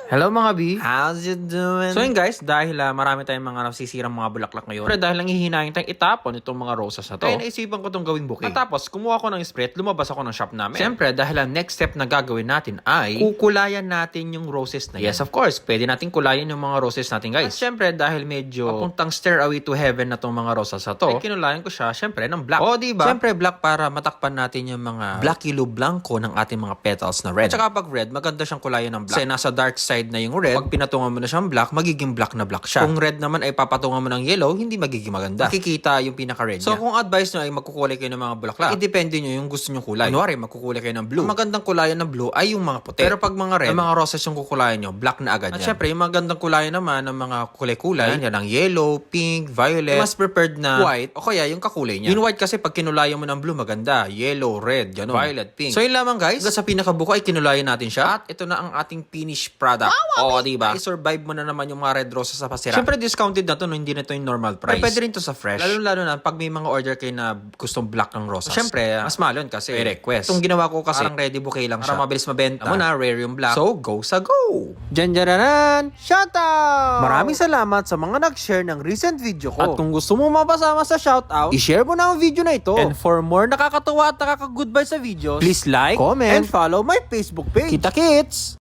Hello mga B! How's you doing? So yun guys, dahil marami tayong mga nasisirang mga bulaklak ngayon. Pero dahil lang hihinayin tayong itapon itong mga roses na to, kaya naisipan ko itong gawing bouquet. At tapos, kumuha ko ng spray at lumabas ako ng shop namin. Siyempre, dahil ang next step na gagawin natin ay kukulayan natin yung roses na yan. Yes, of course, pwede natin kulayan yung mga roses natin guys. At siyempre, dahil medyo papuntang stairway to heaven na itong mga roses na to, ay kinulayan ko siya siyempre ng black. O diba? Siyempre black para matakpan natin yung mga black yellow blanco ng ating mga petals na red. At saka pag red, maganda siyang kulayan ng black. Kasi nasa dark side na yung red. Pag pinatungan mo na siyang black, magiging black na black siya. Kung red naman ay papatungan mo ng yellow, hindi magiging maganda. Makikita yung pinaka-red niya. So kung advice nyo ay magkukulay kayo ng mga bulaklak, depende nyo yung gusto nyo kulay. Kunwari, magkukulay kayo ng blue. Ang magandang kulayan ng blue ay yung mga puti. Pero pag mga red, ang mga roses yung kukulayan nyo, black na agad yan. At syempre, yung magandang kulayan naman ng mga kulay-kulay, yan ang yellow, pink, violet, mas prepared na white, o kaya yung kakulay niya. Yung white kasi pag kinulayan mo ng blue, maganda. Yellow, red, gano'n. Violet, pink. So yun lamang guys, hanggang sa pinakabuko ay kinulayan natin siya. At ito na ang ating finished product. O, diba? I-survive mo na naman yung mga red roses sa pasira. Siyempre, discounted na to, no? Hindi na to yung normal price. Ay, pwede rin to sa fresh. Lalo na pag may mga order kayo na gustong black ng rosas. Siyempre, mas mahal yun kasi may request. Itong ginawa ko kasi, parang ready bouquet lang siya. Para mabilis mabenta. Amo na, rare yung black. So, go sa go! Janjaranan! Shoutout! Maraming salamat sa mga nag-share ng recent video ko. At kung gusto mo mapasama sa shoutout, i-share mo na ang video na ito. and for more nakakatuwa at nakaka-good vibes sa videos, Please like, comment, and follow my Facebook page. Kita kits!